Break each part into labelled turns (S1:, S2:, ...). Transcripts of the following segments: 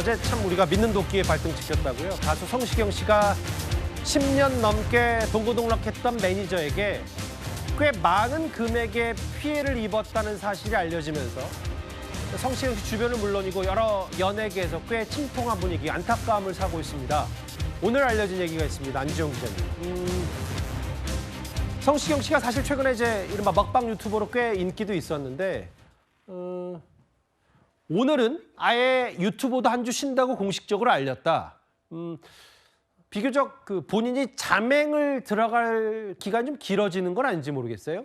S1: 어제 참 우리가 믿는 도끼에 발등지켰다고요. 가수 성시경 씨가 10년 넘게 동고동락했던 매니저에게 꽤 많은 금액의 피해를 입었다는 사실이 알려지면서 성시경 씨 주변은 물론이고 여러 연예계에서 꽤 침통한 분위기, 안타까움을 사고 있습니다. 오늘 알려진 얘기가 있습니다. 안지영 기자님. 성시경 씨가 사실 최근에 이제 이른바 먹방 유튜버로 꽤 인기도 있었는데 오늘은 아예 유튜버도 한 주 쉰다고 공식적으로 알렸다. 비교적 본인이 잠행을 들어갈 기간이 좀 길어지는 건 아닌지 모르겠어요.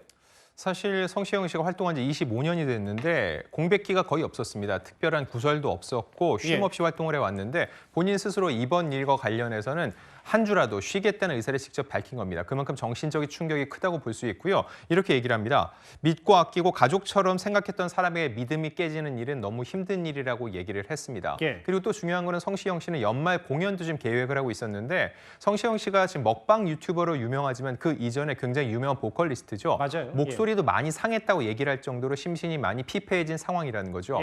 S2: 사실 성시경 씨가 활동한 지 25년이 됐는데 공백기가 거의 없었습니다. 특별한 구설도 없었고 쉼 없이 활동을 해왔는데 본인 스스로 이번 일과 관련해서는 한 주라도 쉬겠다는 의사를 직접 밝힌 겁니다. 그만큼 정신적인 충격이 크다고 볼 수 있고요. 이렇게 얘기를 합니다. 믿고 아끼고 가족처럼 생각했던 사람에게 믿음이 깨지는 일은 너무 힘든 일이라고 얘기를 했습니다. 그리고 또 중요한 거는 성시경 씨는 연말 공연도 지금 계획을 하고 있었는데 성시경 씨가 지금 먹방 유튜버로 유명하지만 그 이전에 굉장히 유명한 보컬리스트죠.
S1: 맞아요.
S2: 목소리도 많이 상했다고 얘기를 할 정도로 심신이 많이 피폐해진 상황이라는 거죠.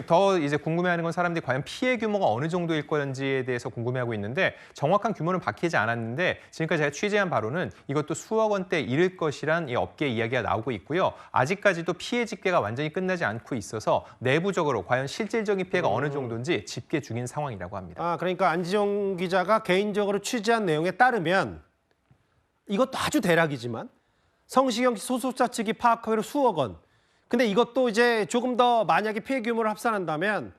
S2: 더 이제 궁금해하는 건 사람들이 과연 피해 규모가 어느 정도일 건지에 대해서 궁금해하고 있는데 정확한 규모는 밝히지 않았는데 지금까지 제가 취재한 바로는 이것도 수억 원대에 이를 것이란 이 업계 이야기가 나오고 있고요. 아직까지도 피해 집계가 완전히 끝나지 않고 있어서 내부적으로 과연 실질적인 피해가 어느 정도인지 집계 중인 상황이라고 합니다.
S1: 그러니까 안지영 기자가 개인적으로 취재한 내용에 따르면 이것도 아주 대략이지만 성시경 씨 소속사 측이 파악하기로 수억 원. 근데 이것도 이제 조금 더 만약에 피해 규모를 합산한다면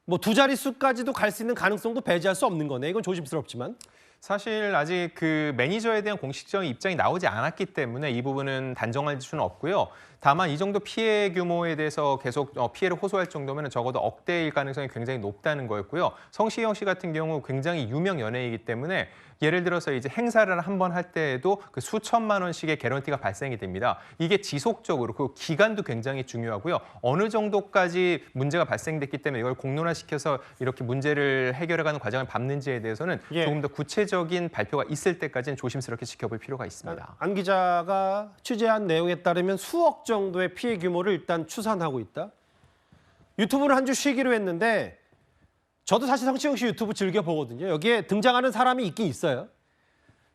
S1: 뭐 두 자릿수까지도 갈 수 있는 가능성도 배제할 수 없는 거네. 이건 조심스럽지만.
S2: 사실 아직 그 매니저에 대한 공식적인 입장이 나오지 않았기 때문에 이 부분은 단정할 수는 없고요. 다만 이 정도 피해 규모에 대해서 계속 피해를 호소할 정도면 적어도 억대일 가능성이 굉장히 높다는 거였고요. 성시경 씨 같은 경우 굉장히 유명 연예이기 때문에 예를 들어서 이제 행사를 한 번 할 때에도 그 수천만 원씩의 개런티가 발생이 됩니다. 이게 지속적으로 그 기간도 굉장히 중요하고요. 어느 정도까지 문제가 발생됐기 때문에 이걸 공론화시켜서 이렇게 문제를 해결해가는 과정을 밟는지에 대해서는 조금 더 구체적인 발표가 있을 때까지는 조심스럽게 지켜볼 필요가 있습니다.
S1: 안 기자가 취재한 내용에 따르면 수억 정도의 피해 규모를 일단 추산하고 있다. 유튜브를 한 주 쉬기로 했는데 저도 사실 성시경 씨 유튜브 즐겨 보거든요. 여기에 등장하는 사람이 있긴 있어요.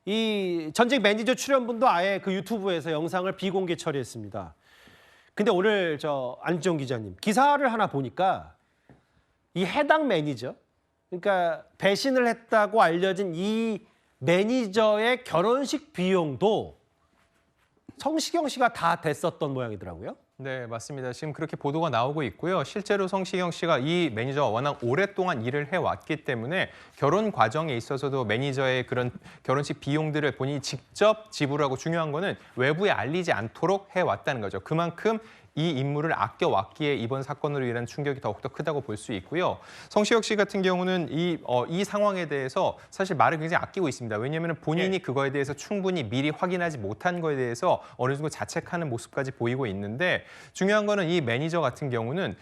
S1: 이 전직 매니저 출연분도 아예 그 유튜브에서 영상을 비공개 처리했습니다. 근데 오늘 안지영 기자님 기사를 하나 보니까 이 해당 매니저, 그러니까 배신을 했다고 알려진 이 매니저의 결혼식 비용도 성시경 씨가 다 댔었던 모양이더라고요.
S2: 네, 맞습니다. 지금 그렇게 보도가 나오고 있고요. 실제로 성시경 씨가 이 매니저와 워낙 오랫동안 일을 해왔기 때문에 결혼 과정에 있어서도 매니저의 그런 결혼식 비용들을 본인이 직접 지불하고 중요한 거는 외부에 알리지 않도록 해왔다는 거죠. 그만큼 이 인물을 아껴왔기에 이번 사건으로 인한 충격이 더욱더 크다고 볼 수 있고요. 성시경 씨 같은 경우는 이 상황에 대해서 사실 말을 굉장히 아끼고 있습니다. 왜냐하면 본인이 그거에 대해서 충분히 미리 확인하지 못한 거에 대해서 어느 정도 자책하는 모습까지 보이고 있는데 중요한 거는 이 매니저 같은 경우는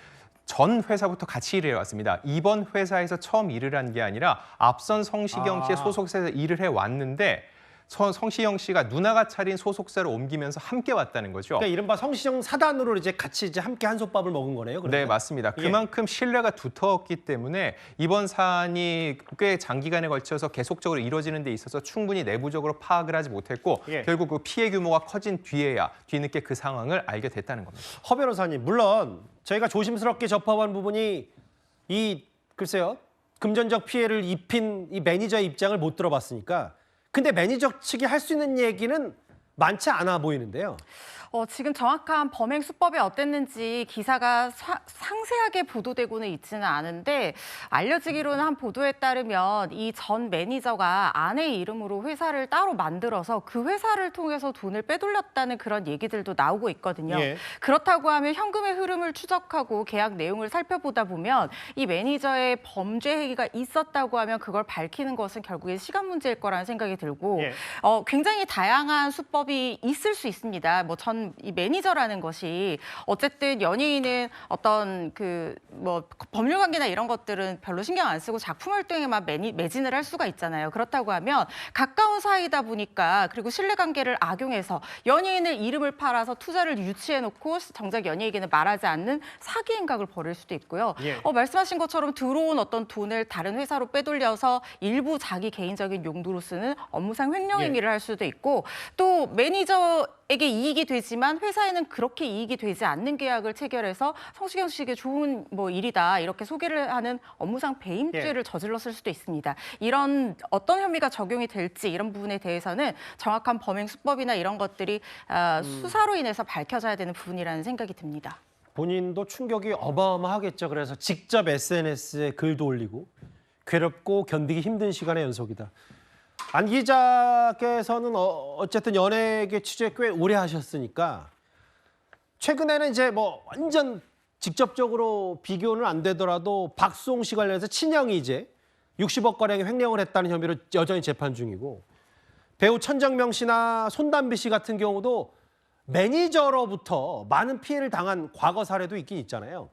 S2: 전 회사부터 같이 일을 해왔습니다. 이번 회사에서 처음 일을 한 게 아니라 앞선 성시경 씨의 소속사에서 일을 해왔는데 성시경 씨가 누나가 차린 소속사로 옮기면서 함께 왔다는 거죠.
S1: 그러니까 이른바 성시경 사단으로 같이 함께 한솥밥을 먹은 거네요. 그러면?
S2: 네, 맞습니다. 그만큼 신뢰가 두터웠기 때문에 이번 사안이 꽤 장기간에 걸쳐서 계속적으로 이루어지는 데 있어서 충분히 내부적으로 파악을 하지 못했고 결국 그 피해 규모가 커진 뒤에야 뒤늦게 그 상황을 알게 됐다는 겁니다.
S1: 허 변호사님, 물론 저희가 조심스럽게 접합한 부분이 글쎄요, 금전적 피해를 입힌 이 매니저의 입장을 못 들어봤으니까 근데 매니저 측이 할 수 있는 얘기는 많지 않아 보이는데요.
S3: 지금 정확한 범행 수법이 어땠는지 기사가 상세하게 보도되고는 있지는 않은데 알려지기로는 한 보도에 따르면 이 전 매니저가 아내의 이름으로 회사를 따로 만들어서 그 회사를 통해서 돈을 빼돌렸다는 그런 얘기들도 나오고 있거든요. 그렇다고 하면 현금의 흐름을 추적하고 계약 내용을 살펴보다 보면 이 매니저의 범죄 행위가 있었다고 하면 그걸 밝히는 것은 결국엔 시간 문제일 거라는 생각이 들고 굉장히 다양한 수법이 있을 수 있습니다. 전 이런 이 매니저라는 것이 어쨌든 연예인은 어떤 그 뭐 법률 관계나 이런 것들은 별로 신경 안 쓰고 작품 활동에만 매진을 할 수가 있잖아요. 그렇다고 하면 가까운 사이다 보니까 그리고 신뢰관계를 악용해서 연예인의 이름을 팔아서 투자를 유치해놓고 정작 연예인에게는 말하지 않는 사기 행각을 벌일 수도 있고요.
S1: 예.
S3: 말씀하신 것처럼 들어온 어떤 돈을 다른 회사로 빼돌려서 일부 자기 개인적인 용도로 쓰는 업무상 횡령
S1: 예.
S3: 행위를 할 수도 있고 또 매니저에게 이익이 되지만 회사에는 그렇게 이익이 되지 않는 계약을 체결해서 성시경 씨에게 좋은 뭐 일이다 이렇게 소개를 하는 업무상 배임죄를 저질렀을 수도 있습니다. 이런 어떤 혐의가 적용이 될지 이런 부분에 대해서는 정확한 범행 수법이나 이런 것들이 수사로 인해서 밝혀져야 되는 부분이라는 생각이 듭니다.
S1: 본인도 충격이 어마어마하겠죠. 그래서 직접 SNS에 글도 올리고 괴롭고 견디기 힘든 시간의 연속이다. 안 기자께서는 어쨌든 연예계 취재 꽤 오래 하셨으니까 최근에는 이제 뭐 완전 직접적으로 비교는 안 되더라도 박수홍 씨 관련해서 친형이 이제 60억 가량의 횡령을 했다는 혐의로 여전히 재판 중이고 배우 천정명 씨나 손담비 씨 같은 경우도 매니저로부터 많은 피해를 당한 과거 사례도 있긴 있잖아요.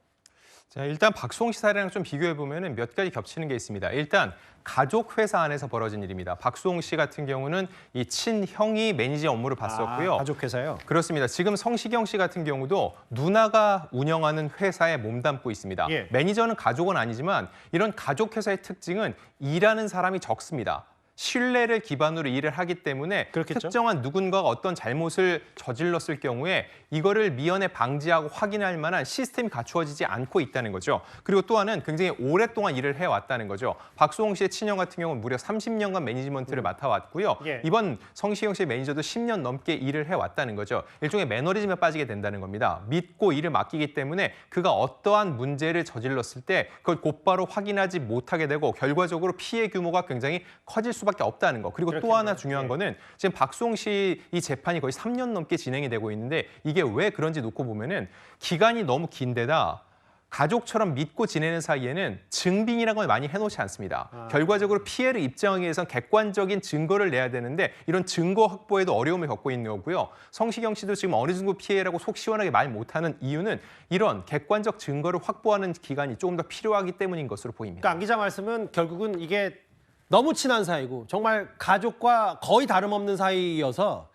S2: 자, 일단 박수홍 씨 사례랑 좀 비교해 보면은 몇 가지 겹치는 게 있습니다. 일단 가족 회사 안에서 벌어진 일입니다. 박수홍 씨 같은 경우는 이 친형이 매니저 업무를 봤었고요.
S1: 가족 회사요.
S2: 그렇습니다. 지금 성시경 씨 같은 경우도 누나가 운영하는 회사에 몸담고 있습니다.
S1: 예.
S2: 매니저는 가족은 아니지만 이런 가족 회사의 특징은 일하는 사람이 적습니다. 신뢰를 기반으로 일을 하기 때문에
S1: 그렇겠죠.
S2: 특정한 누군가가 어떤 잘못을 저질렀을 경우에 이거를 미연에 방지하고 확인할 만한 시스템이 갖추어지지 않고 있다는 거죠. 그리고 또 하나는 굉장히 오랫동안 일을 해왔다는 거죠. 박수홍 씨의 친형 같은 경우는 무려 30년간 매니지먼트를 맡아왔고요.
S1: 예.
S2: 이번 성시경 씨의 매니저도 10년 넘게 일을 해왔다는 거죠. 일종의 매너리즘에 빠지게 된다는 겁니다. 믿고 일을 맡기기 때문에 그가 어떠한 문제를 저질렀을 때 그걸 곧바로 확인하지 못하게 되고 결과적으로 피해 규모가 굉장히 커질 수밖에 없다는 거. 그리고 또
S1: 그렇겠네요.
S2: 하나 중요한
S1: 예.
S2: 거는 지금 박수홍 씨 이 재판이 거의 3년 넘게 진행이 되고 있는데 이게 왜 그런지 놓고 보면은 기간이 너무 긴데다 가족처럼 믿고 지내는 사이에는 증빙이라는 걸 많이 해놓지 않습니다. 결과적으로 피해를 입증하기 위해서는 객관적인 증거를 내야 되는데 이런 증거 확보에도 어려움을 겪고 있는 거고요. 성시경 씨도 지금 어느 정도 피해라고 속 시원하게 말 못하는 이유는 이런 객관적 증거를 확보하는 기간이 조금 더 필요하기 때문인 것으로 보입니다.
S1: 그러니까 안 기자 말씀은 결국은 이게 너무 친한 사이고 정말 가족과 거의 다름없는 사이여서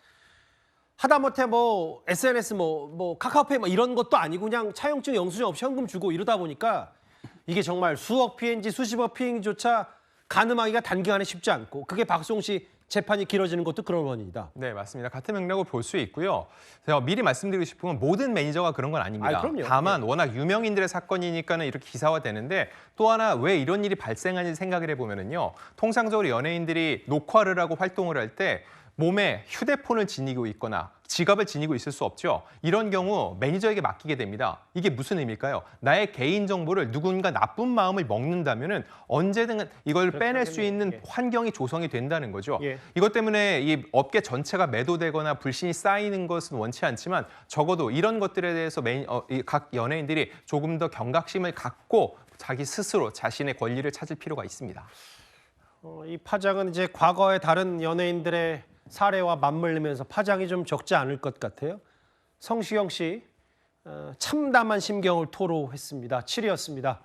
S1: 하다못해 뭐 SNS 뭐 카카오페이 뭐 이런 것도 아니고 그냥 차용증 영수증 없이 현금 주고 이러다 보니까 이게 정말 수억 피해인지 수십억 피해인지조차 가늠하기가 단기간에 쉽지 않고 그게 박수홍 씨 재판이 길어지는 것도 그런 원인이다.
S2: 네, 맞습니다. 같은 맥락으로 볼 수 있고요. 제가 미리 말씀드리고 싶은 건 모든 매니저가 그런 건 아닙니다.
S1: 그럼요.
S2: 다만 워낙 유명인들의 사건이니까는 이렇게 기사화되는데 또 하나 왜 이런 일이 발생하는지 생각을 해보면은요. 통상적으로 연예인들이 녹화를 하고 활동을 할 때 몸에 휴대폰을 지니고 있거나 지갑을 지니고 있을 수 없죠. 이런 경우 매니저에게 맡기게 됩니다. 이게 무슨 의미일까요? 나의 개인 정보를 누군가 나쁜 마음을 먹는다면은 언제든 이걸 빼낼 수 있는
S1: 예.
S2: 환경이 조성이 된다는 거죠.
S1: 예.
S2: 이것 때문에 이 업계 전체가 매도되거나 불신이 쌓이는 것은 원치 않지만 적어도 이런 것들에 대해서 각 연예인들이 조금 더 경각심을 갖고 자기 스스로 자신의 권리를 찾을 필요가 있습니다.
S1: 이 파장은 이제 과거의 다른 연예인들의 사례와 맞물리면서 파장이 좀 적지 않을 것 같아요. 성시경 씨 참담한 심경을 토로했습니다. 7위였습니다.